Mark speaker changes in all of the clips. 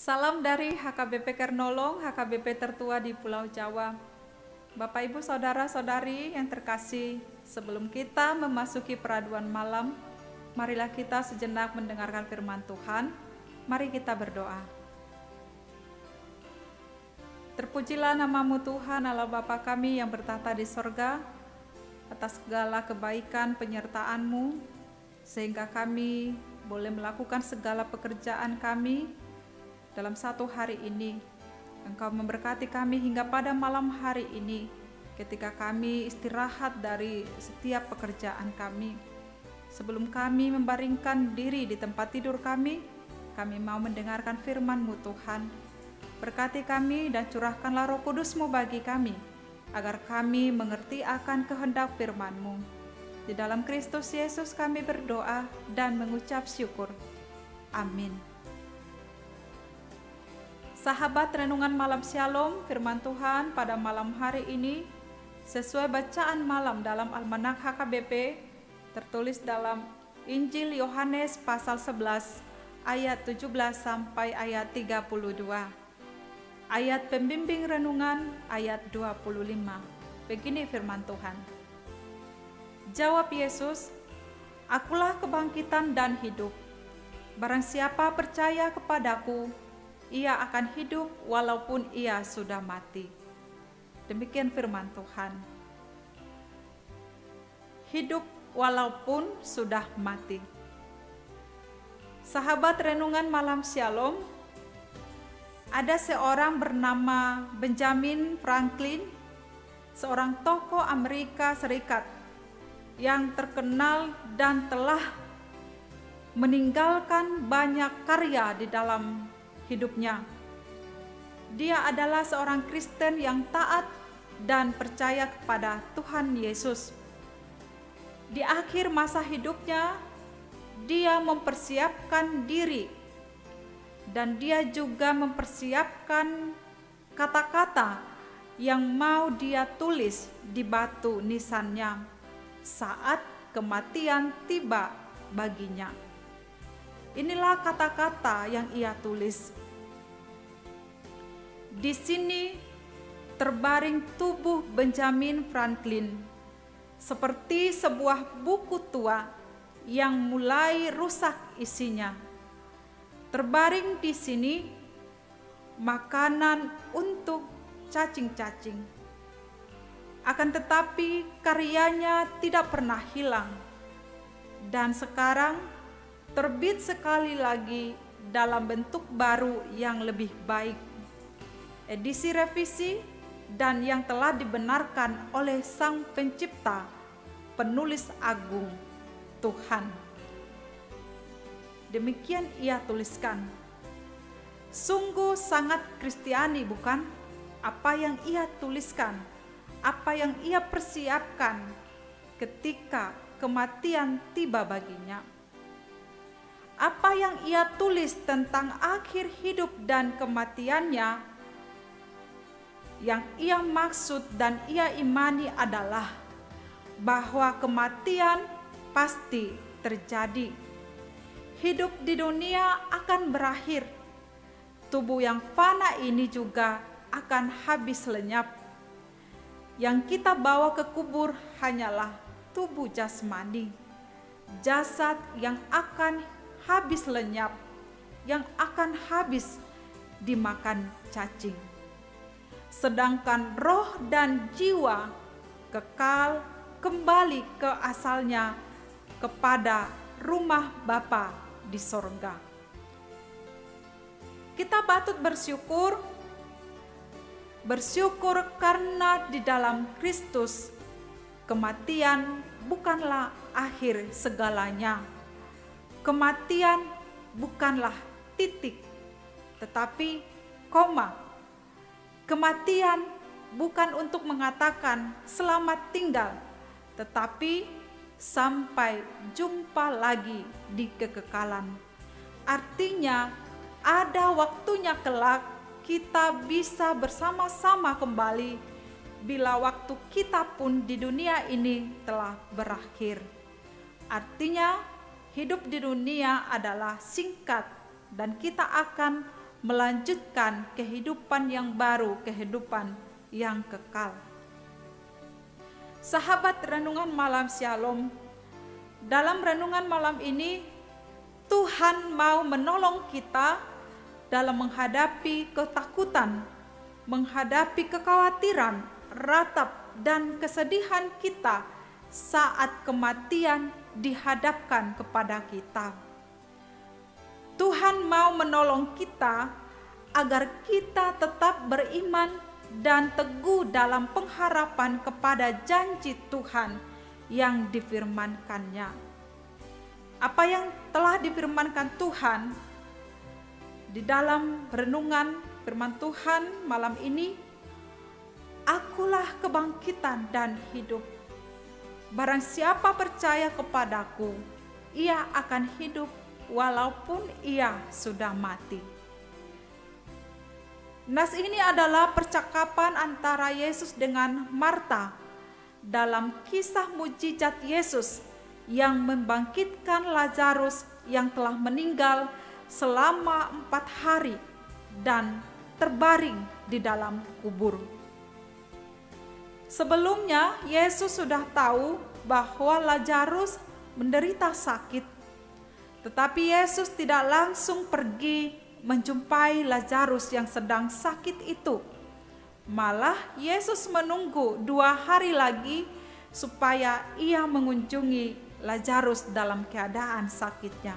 Speaker 1: Salam dari HKBP Kernolong, HKBP tertua di Pulau Jawa. Bapak Ibu Saudara-saudari yang terkasih, sebelum kita memasuki peraduan malam, marilah kita sejenak mendengarkan firman Tuhan. Mari kita berdoa. Terpujilah namamu Tuhan Allah Bapa kami yang bertahta di sorga, atas segala kebaikan penyertaan-Mu, sehingga kami boleh melakukan segala pekerjaan kami dalam satu hari ini. Engkau memberkati kami hingga pada malam hari ini, ketika kami istirahat dari setiap pekerjaan kami. Sebelum kami membaringkan diri di tempat tidur kami mau mendengarkan firman-Mu Tuhan. Berkati kami dan curahkanlah Roh Kudus-Mu bagi kami, agar kami mengerti akan kehendak firman-Mu. Di dalam Kristus Yesus kami berdoa dan mengucap syukur. Amin. Sahabat renungan malam Shalom, firman Tuhan pada malam hari ini sesuai bacaan malam dalam Almanak HKBP tertulis dalam Injil Yohanes pasal 11 ayat 17 sampai ayat 32. Ayat pembimbing renungan ayat 25. Begini firman Tuhan. Jawab Yesus, "Akulah kebangkitan dan hidup. Barang siapa percaya kepadaku, ia akan hidup walaupun ia sudah mati." Demikian firman Tuhan. Hidup walaupun sudah mati. Sahabat renungan malam Shalom, ada seorang bernama Benjamin Franklin, seorang tokoh Amerika Serikat yang terkenal dan telah meninggalkan banyak karya di dalam hidupnya. Dia adalah seorang Kristen yang taat dan percaya kepada Tuhan Yesus. Di akhir masa hidupnya, dia mempersiapkan diri dan dia juga mempersiapkan kata-kata yang mau dia tulis di batu nisannya saat kematian tiba baginya. Inilah kata-kata yang ia tulis. Di sini terbaring tubuh Benjamin Franklin, seperti sebuah buku tua yang mulai rusak isinya. Terbaring di sini makanan untuk cacing-cacing. Akan tetapi karyanya tidak pernah hilang, dan sekarang terbit sekali lagi dalam bentuk baru yang lebih baik, edisi revisi dan yang telah dibenarkan oleh Sang Pencipta, penulis agung, Tuhan. Demikian ia tuliskan. Sungguh sangat Kristiani, bukan? Apa yang ia tuliskan, apa yang ia persiapkan ketika kematian tiba baginya. Apa yang ia tulis tentang akhir hidup dan kematiannya, yang ia maksud dan ia imani adalah bahwa kematian pasti terjadi. Hidup di dunia akan berakhir. Tubuh yang fana ini juga akan habis lenyap. Yang kita bawa ke kubur hanyalah tubuh jasmani, jasad yang akan habis lenyap, yang akan habis dimakan cacing. Sedangkan roh dan jiwa kekal kembali ke asalnya, kepada rumah Bapa di sorga. Kita patut bersyukur karena di dalam Kristus kematian bukanlah akhir segalanya. Kematian bukanlah titik, tetapi koma. Kematian bukan untuk mengatakan selamat tinggal, tetapi sampai jumpa lagi di kekekalan. Artinya ada waktunya kelak kita bisa bersama-sama kembali bila waktu kita pun di dunia ini telah berakhir. Artinya hidup di dunia adalah singkat dan kita akan melanjutkan kehidupan yang baru, kehidupan yang kekal. Sahabat renungan malam Shalom, dalam renungan malam ini Tuhan mau menolong kita dalam menghadapi ketakutan, menghadapi kekhawatiran, ratap dan kesedihan kita saat kematian dihadapkan kepada kita. Tuhan mau menolong kita agar kita tetap beriman dan teguh dalam pengharapan kepada janji Tuhan yang difirmankannya. Apa yang telah difirmankan Tuhan di dalam renungan firman Tuhan malam ini, akulah kebangkitan dan hidup. Barang siapa percaya kepadaku, ia akan hidup walaupun ia sudah mati. Nas ini adalah percakapan antara Yesus dengan Marta dalam kisah mujizat Yesus yang membangkitkan Lazarus yang telah meninggal selama 4 hari dan terbaring di dalam kubur. Sebelumnya Yesus sudah tahu bahwa Lazarus menderita sakit, tetapi Yesus tidak langsung pergi menjumpai Lazarus yang sedang sakit itu. Malah Yesus menunggu 2 hari lagi supaya ia mengunjungi Lazarus dalam keadaan sakitnya.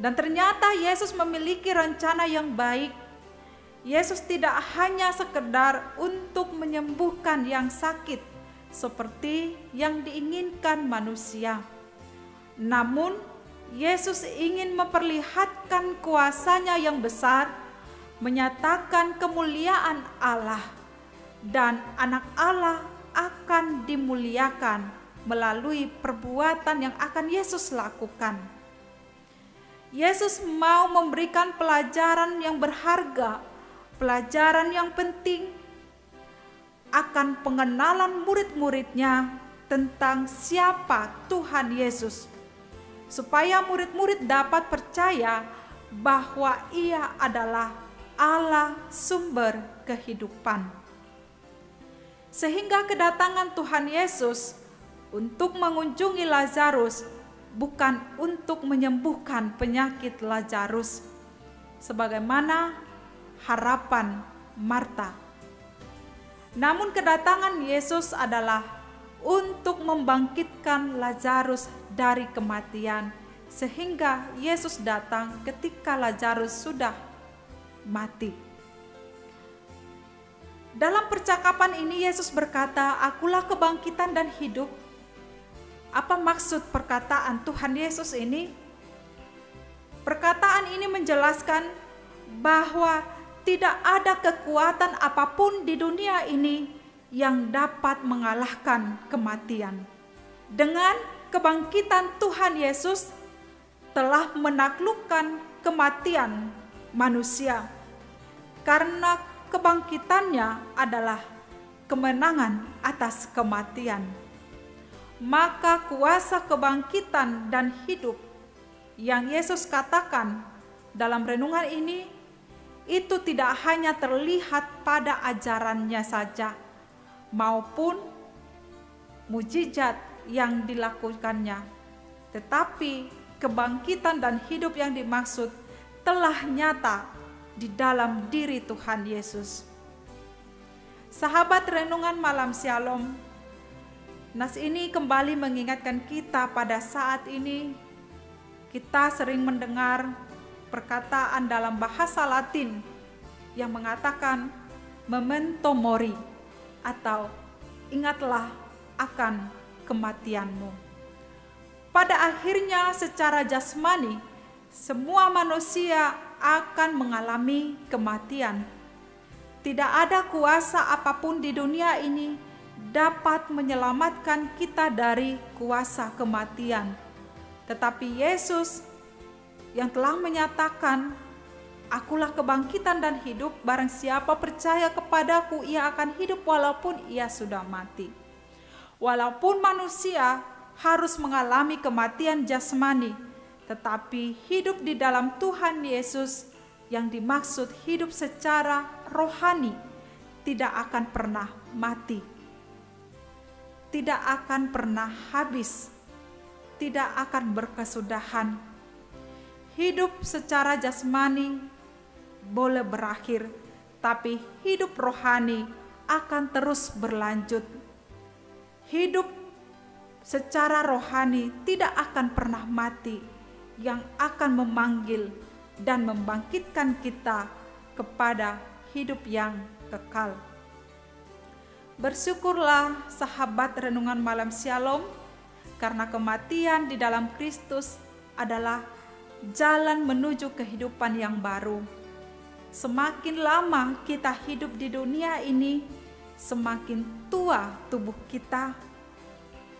Speaker 1: Dan ternyata Yesus memiliki rencana yang baik. Yesus tidak hanya sekedar untuk menyembuhkan yang sakit seperti yang diinginkan manusia, namun Yesus ingin memperlihatkan kuasa-Nya yang besar, menyatakan kemuliaan Allah, dan anak Allah akan dimuliakan melalui perbuatan yang akan Yesus lakukan. Yesus mau memberikan pelajaran yang berharga, pelajaran yang penting akan pengenalan murid-muridnya tentang siapa Tuhan Yesus, supaya murid-murid dapat percaya bahwa Ia adalah Allah sumber kehidupan. Sehingga kedatangan Tuhan Yesus untuk mengunjungi Lazarus bukan untuk menyembuhkan penyakit Lazarus, sebagaimana harapan Marta. Namun kedatangan Yesus adalah untuk membangkitkan Lazarus dari kematian, sehingga Yesus datang ketika Lazarus sudah mati. Dalam percakapan ini Yesus berkata, "Akulah kebangkitan dan hidup." Apa maksud perkataan Tuhan Yesus ini? Perkataan ini menjelaskan bahwa tidak ada kekuatan apapun di dunia ini yang dapat mengalahkan kematian. Dengan kebangkitan Tuhan Yesus telah menaklukkan kematian manusia, karena kebangkitannya adalah kemenangan atas kematian. Maka kuasa kebangkitan dan hidup yang Yesus katakan dalam renungan ini itu tidak hanya terlihat pada ajarannya saja, maupun mujizat yang dilakukannya, tetapi kebangkitan dan hidup yang dimaksud telah nyata di dalam diri Tuhan Yesus. Sahabat renungan malam Shalom, nas ini kembali mengingatkan kita pada saat ini kita sering mendengar perkataan dalam bahasa Latin yang mengatakan memento mori, atau ingatlah akan kematianmu. Pada akhirnya secara jasmani semua manusia akan mengalami kematian. Tidak ada kuasa apapun di dunia ini dapat menyelamatkan kita dari kuasa kematian. Tetapi Yesus yang telah menyatakan, "Akulah kebangkitan dan hidup, barang siapa percaya kepadaku, ia akan hidup walaupun ia sudah mati." Walaupun manusia harus mengalami kematian jasmani, tetapi hidup di dalam Tuhan Yesus yang dimaksud hidup secara rohani tidak akan pernah mati, tidak akan pernah habis, tidak akan berkesudahan. Hidup secara jasmani boleh berakhir, tapi hidup rohani akan terus berlanjut. Hidup secara rohani tidak akan pernah mati, yang akan memanggil dan membangkitkan kita kepada hidup yang kekal. Bersyukurlah sahabat renungan malam Shalom, karena kematian di dalam Kristus adalah jalan menuju kehidupan yang baru. Semakin lama kita hidup di dunia ini, semakin tua tubuh kita,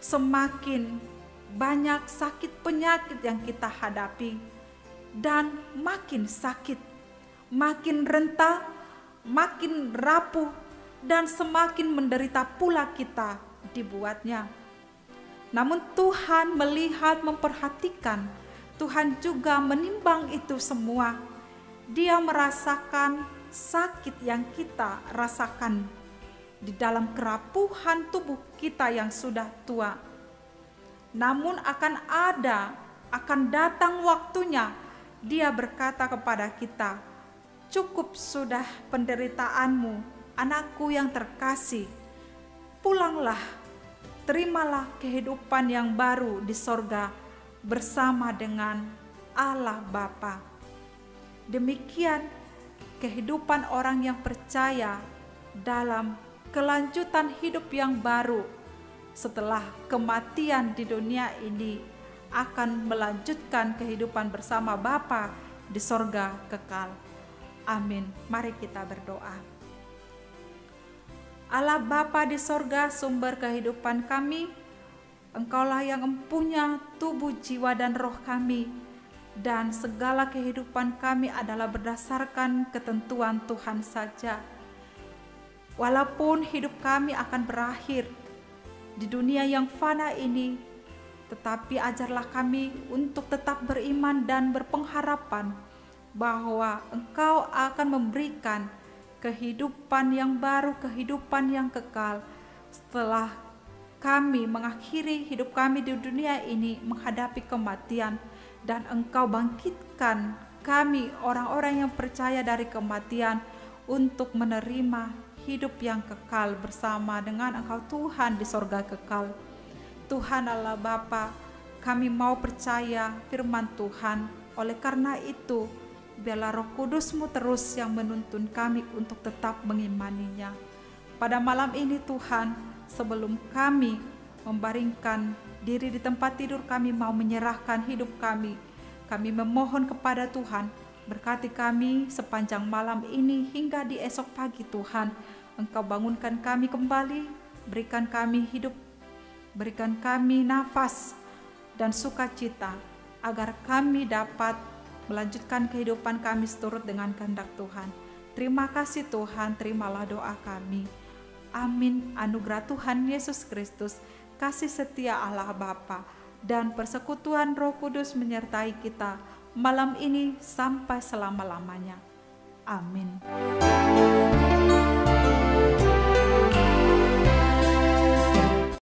Speaker 1: semakin banyak sakit penyakit yang kita hadapi, dan makin sakit, makin renta, makin rapuh, dan semakin menderita pula kita dibuatnya. Namun Tuhan melihat, memperhatikan, Tuhan juga menimbang itu semua. Dia merasakan sakit yang kita rasakan di dalam kerapuhan tubuh kita yang sudah tua. Namun akan datang waktunya, Dia berkata kepada kita, "Cukup sudah penderitaanmu, anakku yang terkasih. Pulanglah, terimalah kehidupan yang baru di sorga bersama dengan Allah Bapa." Demikian kehidupan orang yang percaya dalam kelanjutan hidup yang baru setelah kematian di dunia ini, akan melanjutkan kehidupan bersama Bapa di sorga kekal. Amin. Mari kita berdoa. Allah Bapa di sorga, sumber kehidupan kami, Engkaulah yang mempunyai tubuh, jiwa, dan roh kami, dan segala kehidupan kami adalah berdasarkan ketentuan Tuhan saja. Walaupun hidup kami akan berakhir di dunia yang fana ini, tetapi ajarlah kami untuk tetap beriman dan berpengharapan bahwa Engkau akan memberikan kehidupan yang baru, kehidupan yang kekal setelah kami mengakhiri hidup kami di dunia ini menghadapi kematian, dan Engkau bangkitkan kami orang-orang yang percaya dari kematian untuk menerima hidup yang kekal bersama dengan Engkau Tuhan di sorga kekal. Tuhan Allah Bapa, kami mau percaya firman Tuhan. Oleh karena itu, biarlah Roh Kudus-Mu terus yang menuntun kami untuk tetap mengimaninya. Pada malam ini Tuhan, sebelum kami membaringkan diri di tempat tidur, kami mau menyerahkan hidup kami. Kami memohon kepada Tuhan, berkati kami sepanjang malam ini hingga di esok pagi Tuhan. Engkau bangunkan kami kembali, berikan kami hidup, berikan kami nafas dan sukacita, agar kami dapat melanjutkan kehidupan kami seturut dengan kehendak Tuhan. Terima kasih Tuhan, terimalah doa kami. Amin. Anugerah Tuhan Yesus Kristus, kasih setia Allah Bapa, dan persekutuan Roh Kudus menyertai kita malam ini sampai selama-lamanya. Amin.